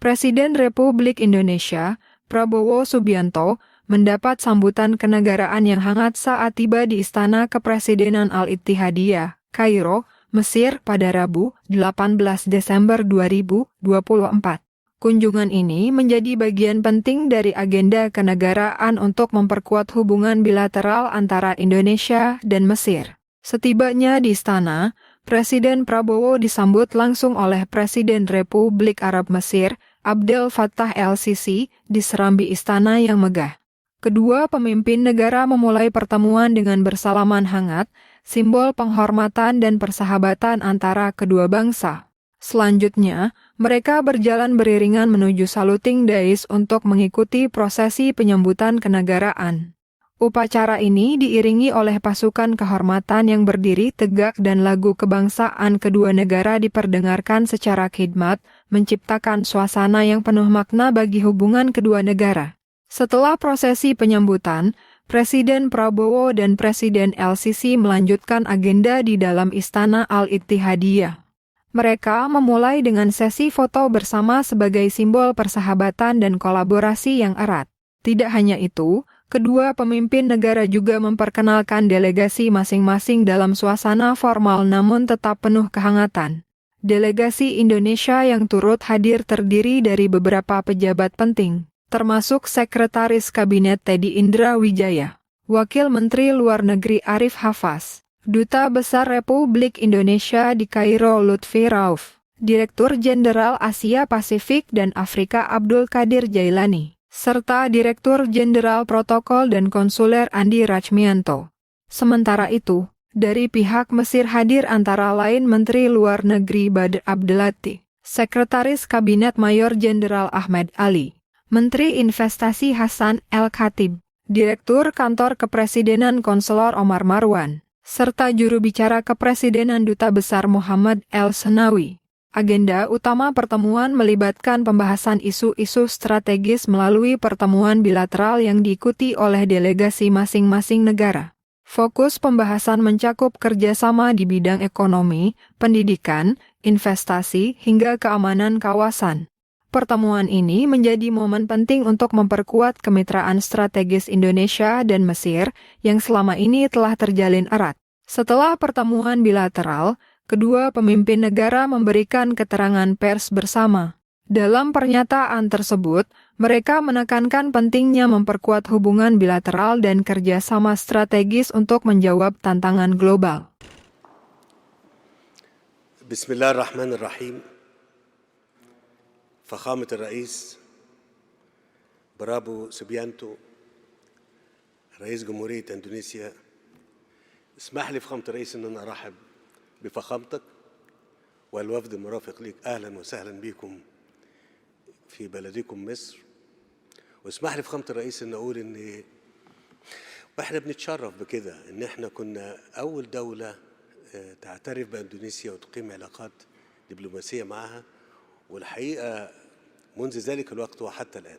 Presiden Republik Indonesia, Prabowo Subianto, mendapat sambutan kenegaraan yang hangat saat tiba di Istana Kepresidenan Al-Ittihadiyah, Kairo, Mesir pada Rabu, 18 Desember 2024. Kunjungan ini menjadi bagian penting dari agenda kenegaraan untuk memperkuat hubungan bilateral antara Indonesia dan Mesir. Setibanya di istana, Presiden Prabowo disambut langsung oleh Presiden Republik Arab Mesir, Abdel Fattah el-Sisi, di serambi istana yang megah. Kedua pemimpin negara memulai pertemuan dengan bersalaman hangat, simbol penghormatan dan persahabatan antara kedua bangsa. Selanjutnya, mereka berjalan beriringan menuju Saluting Dais untuk mengikuti prosesi penyambutan kenegaraan. Upacara ini diiringi oleh pasukan kehormatan yang berdiri tegak dan lagu kebangsaan kedua negara diperdengarkan secara khidmat, menciptakan suasana yang penuh makna bagi hubungan kedua negara. Setelah prosesi penyambutan, Presiden Prabowo dan Presiden el-Sisi melanjutkan agenda di dalam Istana Al-Ittihadiyah. Mereka memulai dengan sesi foto bersama sebagai simbol persahabatan dan kolaborasi yang erat. Tidak hanya itu, kedua pemimpin negara juga memperkenalkan delegasi masing-masing dalam suasana formal namun tetap penuh kehangatan. Delegasi Indonesia yang turut hadir terdiri dari beberapa pejabat penting, termasuk Sekretaris Kabinet Teddy Indra Wijaya, Wakil Menteri Luar Negeri Arif Hafaz, Duta Besar Republik Indonesia di Kairo Lutfi Rauf, Direktur Jenderal Asia Pasifik dan Afrika Abdul Qadir Jailani, serta Direktur Jenderal Protokol dan Konsuler Andi Rachmianto. Sementara itu, dari pihak Mesir hadir antara lain Menteri Luar Negeri Badr Abdelati, Sekretaris Kabinet Mayor Jenderal Ahmed Ali, Menteri Investasi Hasan El-Khatib, Direktur Kantor Kepresidenan Konselor Omar Marwan, serta juru bicara Kepresidenan Duta Besar Muhammad El-Senawi. Agenda utama pertemuan melibatkan pembahasan isu-isu strategis melalui pertemuan bilateral yang diikuti oleh delegasi masing-masing negara. Fokus pembahasan mencakup kerjasama di bidang ekonomi, pendidikan, investasi, hingga keamanan kawasan. Pertemuan ini menjadi momen penting untuk memperkuat kemitraan strategis Indonesia dan Mesir yang selama ini telah terjalin erat. Setelah pertemuan bilateral, kedua pemimpin negara memberikan keterangan pers bersama. Dalam pernyataan tersebut, mereka menekankan pentingnya memperkuat hubungan bilateral dan kerjasama strategis untuk menjawab tantangan global. Bismillahirrahmanirrahim. فخامة الرئيس برابو سوبيانتو رئيس جمهورية اندونيسيا، اسمح لي فخامة الرئيس ان انا ارحب بفخامتك والوفد المرافق ليك. اهلا وسهلا بكم في بلدكم مصر. واسمح لي فخامة الرئيس ان اقول ان واحنا بنتشرف بكده ان احنا كنا اول دولة تعترف باندونيسيا وتقيم علاقات دبلوماسية معها، والحقيقة منذ ذلك الوقت وحتى الآن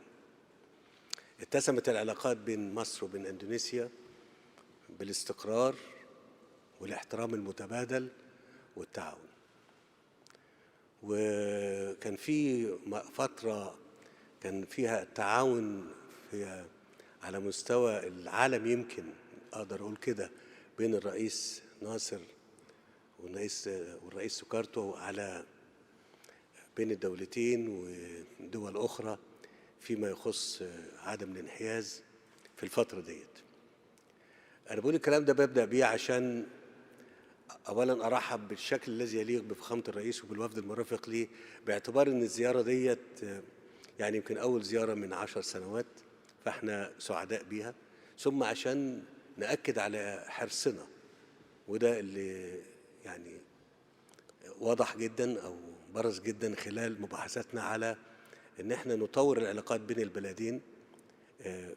اتسمت العلاقات بين مصر وبين أندونيسيا بالاستقرار والاحترام المتبادل والتعاون. وكان في فترة كان فيها التعاون على مستوى العالم، يمكن أقدر أقول كده، بين الرئيس ناصر والرئيس سوكارتو على بين الدولتين ودول أخرى فيما يخص عدم الانحياز في الفترة ديت. أنا بقول الكلام ده ببدأ بيه عشان أولا أرحب بالشكل الذي يليق بفخامة الرئيس وبالوفد المرافق ليه، باعتبار أن الزيارة ديت يعني يمكن أول زيارة من 10 سنوات، فإحنا سعداء بيها، ثم عشان نأكد على حرصنا، وده اللي يعني واضح جدا أو برز جدا خلال مباحثاتنا على ان احنا نطور العلاقات بين البلدين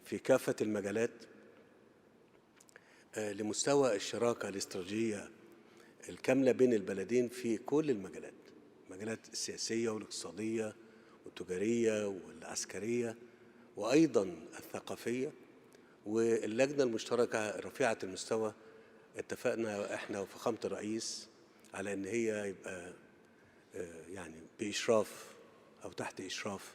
في كافة المجالات لمستوى الشراكة الاستراتيجية الكاملة بين البلدين في كل المجالات، المجالات السياسية والاقتصادية والتجارية والعسكرية وأيضا الثقافية. واللجنة المشتركة رفيعة المستوى اتفقنا احنا وفخامة الرئيس على ان هي يبقى يعني بإشراف أو تحت إشراف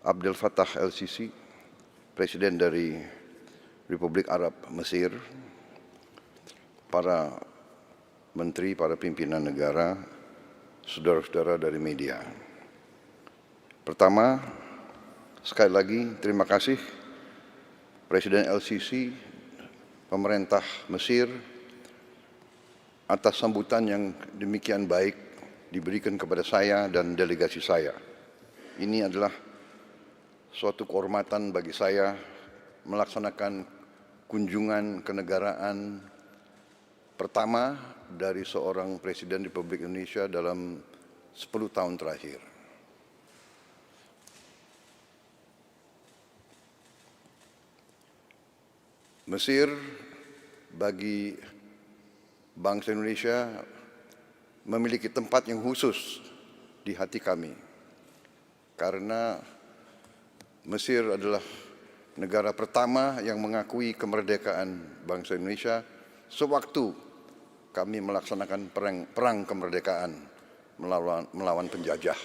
Abdel Fattah el-Sisi, Presiden dari Republik Arab Mesir, para menteri, para pimpinan negara, saudara-saudara dari media. Pertama, sekali lagi terima kasih Presiden el-Sisi, pemerintah Mesir, atas sambutan yang demikian baik diberikan kepada saya dan delegasi saya. Ini adalah suatu kehormatan bagi saya melaksanakan kunjungan kenegaraan pertama dari seorang Presiden Republik Indonesia dalam 10 tahun terakhir. Mesir bagi bangsa Indonesia memiliki tempat yang khusus di hati kami, karena Mesir adalah negara pertama yang mengakui kemerdekaan bangsa Indonesia sewaktu kami melaksanakan perang kemerdekaan melawan penjajah.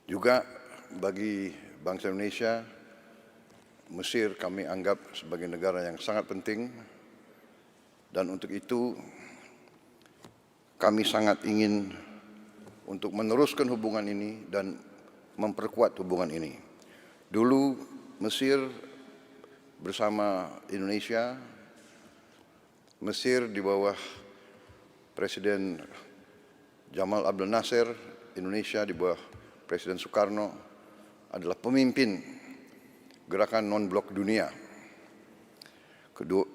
Juga bagi bangsa Indonesia, Mesir kami anggap sebagai negara yang sangat penting, dan untuk itu kami sangat ingin untuk meneruskan hubungan ini dan memperkuat hubungan ini. Dulu Mesir bersama Indonesia, Mesir di bawah Presiden Jamal Abdel Nasser, Indonesia di bawah Presiden Soekarno adalah pemimpin gerakan non-blok dunia.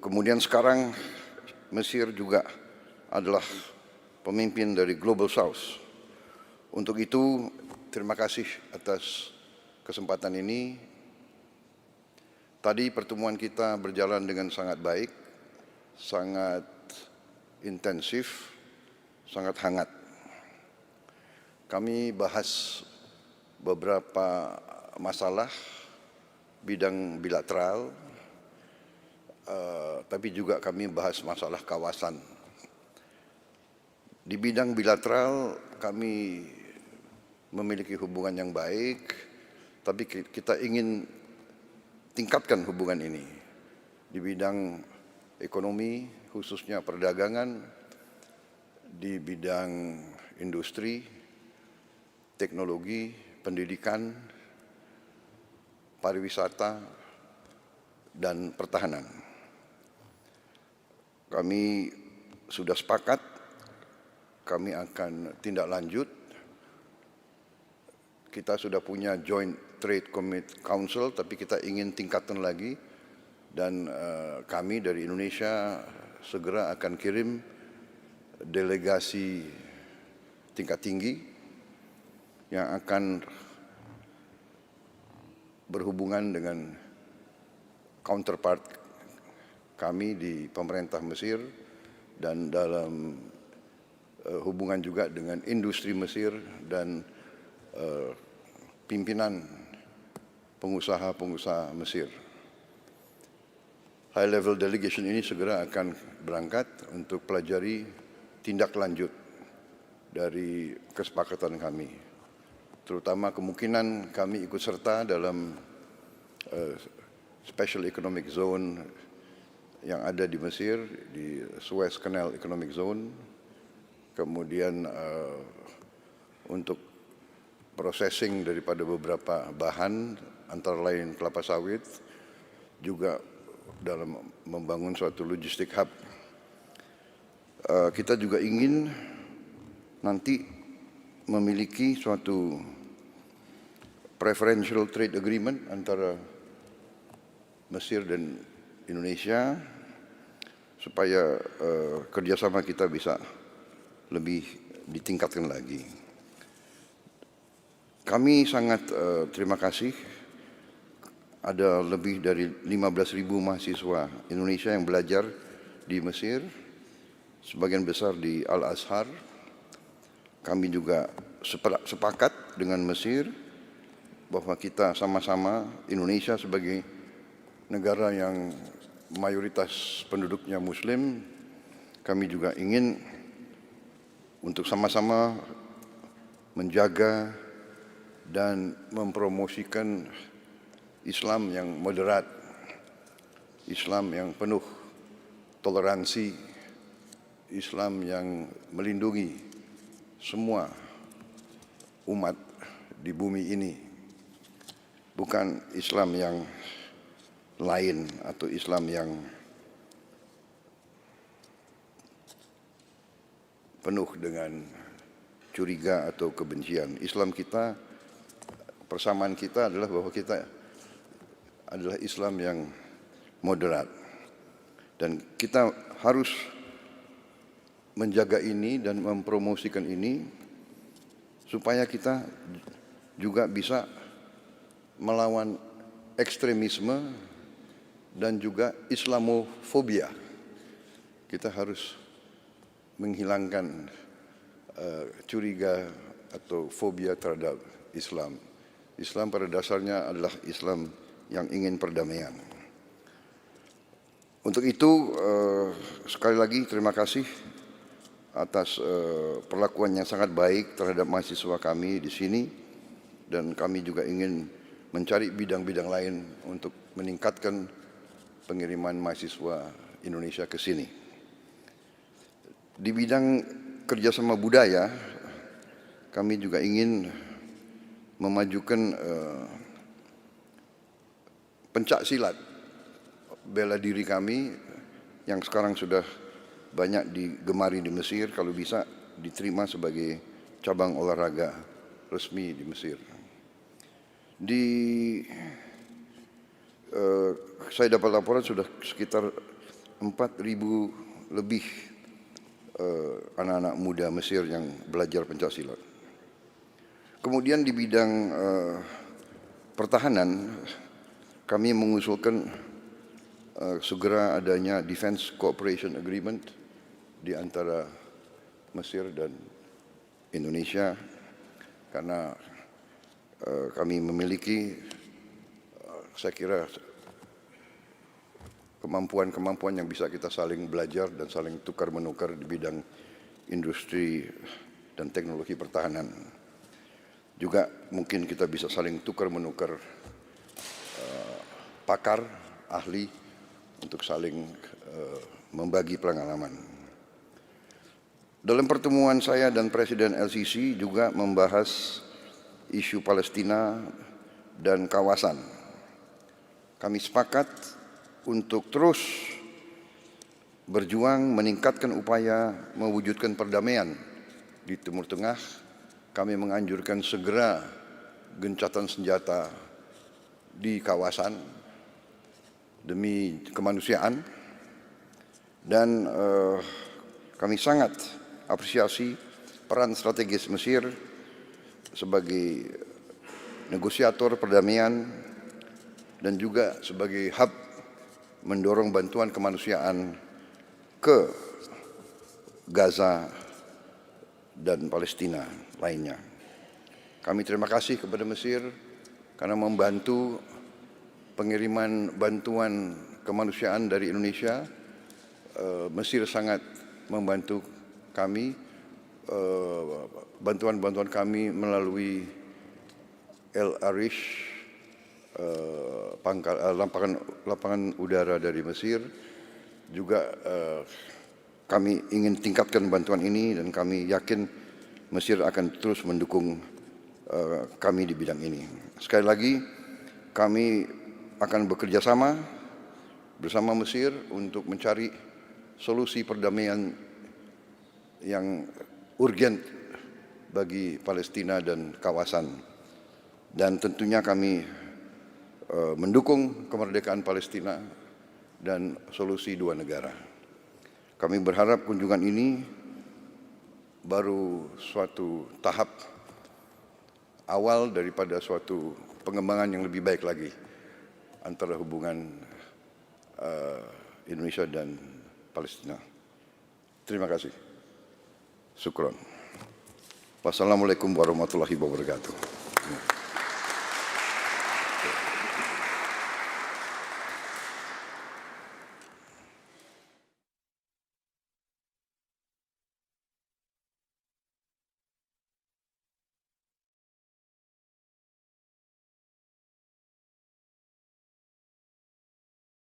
Kemudian sekarang Mesir juga adalah pemimpin dari Global South. Untuk itu, terima kasih atas kesempatan ini. Tadi pertemuan kita berjalan dengan sangat baik, sangat intensif, sangat hangat. Kami bahas beberapa masalah bidang bilateral, tapi juga kami bahas masalah kawasan. Di bidang bilateral kami memiliki hubungan yang baik, tapi kita ingin tingkatkan hubungan ini di bidang ekonomi, khususnya perdagangan, di bidang industri, teknologi, pendidikan, pariwisata, dan pertahanan. Kami sudah sepakat, kami akan tindak lanjut. Kita sudah punya Joint Trade Council, tapi kita ingin tingkatkan lagi, dan kami dari Indonesia segera akan kirim delegasi tingkat tinggi yang akan berhubungan dengan counterpart kami di pemerintah Mesir, dan dalam hubungan juga dengan industri Mesir dan pimpinan pengusaha-pengusaha Mesir. High level delegation ini segera akan berangkat untuk pelajari tindak lanjut dari kesepakatan kami, terutama kemungkinan kami ikut serta dalam Special Economic Zone yang ada di Mesir, di Suez Canal Economic Zone. Kemudian untuk processing daripada beberapa bahan, antara lain kelapa sawit, juga dalam membangun suatu logistik hub. Kita juga ingin nanti memiliki suatu preferential trade agreement antara Mesir dan Indonesia, supaya kerjasama kita bisa lebih ditingkatkan lagi. Kami sangat terima kasih, ada lebih dari 15.000 mahasiswa Indonesia yang belajar di Mesir, sebagian besar di Al-Azhar. Kami juga sepakat dengan Mesir bahwa kita sama-sama, Indonesia sebagai negara yang mayoritas penduduknya Muslim, kami juga ingin untuk sama-sama menjaga dan mempromosikan Islam yang moderat, Islam yang penuh toleransi, Islam yang melindungi semua umat di bumi ini, bukan Islam yang lain atau Islam yang penuh dengan curiga atau kebencian. Islam kita, persamaan kita adalah bahwa kita adalah Islam yang moderat. Dan kita harus menjaga ini dan mempromosikan ini supaya kita juga bisa melawan ekstremisme dan juga Islamofobia. Kita harus menghilangkan curiga atau fobia terhadap Islam. Islam pada dasarnya adalah Islam yang ingin perdamaian. Untuk itu sekali lagi terima kasih atas perlakuan yang sangat baik terhadap mahasiswa kami di sini, dan kami juga ingin mencari bidang-bidang lain untuk meningkatkan pengiriman mahasiswa Indonesia ke sini. Di bidang kerjasama budaya, kami juga ingin memajukan pencak silat bela diri kami yang sekarang sudah banyak digemari di Mesir, kalau bisa diterima sebagai cabang olahraga resmi di Mesir. Saya dapat laporan sudah sekitar 4.000 lebih anak-anak muda Mesir yang belajar pencak silat. Kemudian di bidang pertahanan, kami mengusulkan segera adanya Defense Cooperation Agreement di antara Mesir dan Indonesia, karena kami memiliki, saya kira, kemampuan-kemampuan yang bisa kita saling belajar dan saling tukar-menukar di bidang industri dan teknologi pertahanan. Juga mungkin kita bisa saling tukar-menukar pakar, ahli, untuk saling membagi pengalaman. Dalam pertemuan saya dan Presiden LCC juga membahas isu Palestina dan kawasan. Kami sepakat untuk terus berjuang meningkatkan upaya mewujudkan perdamaian di Timur Tengah. Kami menganjurkan segera gencatan senjata di kawasan demi kemanusiaan, dan kami sangat apresiasi peran strategis Mesir sebagai negosiator perdamaian dan juga sebagai hub mendorong bantuan kemanusiaan ke Gaza dan Palestina lainnya. Kami terima kasih kepada Mesir karena membantu pengiriman bantuan kemanusiaan dari Indonesia. Mesir sangat membantu kami, bantuan-bantuan kami melalui El Arish, lapangan udara dari Mesir. Juga kami ingin tingkatkan bantuan ini, dan kami yakin Mesir akan terus mendukung kami di bidang ini. Sekali lagi, kami akan bekerja sama bersama Mesir untuk mencari solusi perdamaian yang urgent bagi Palestina dan kawasan. Dan tentunya kami mendukung kemerdekaan Palestina dan solusi dua negara. Kami berharap kunjungan ini baru suatu tahap awal daripada suatu pengembangan yang lebih baik lagi antara hubungan Indonesia dan Palestina. Terima kasih. Syukron. Wassalamualaikum warahmatullahi wabarakatuh.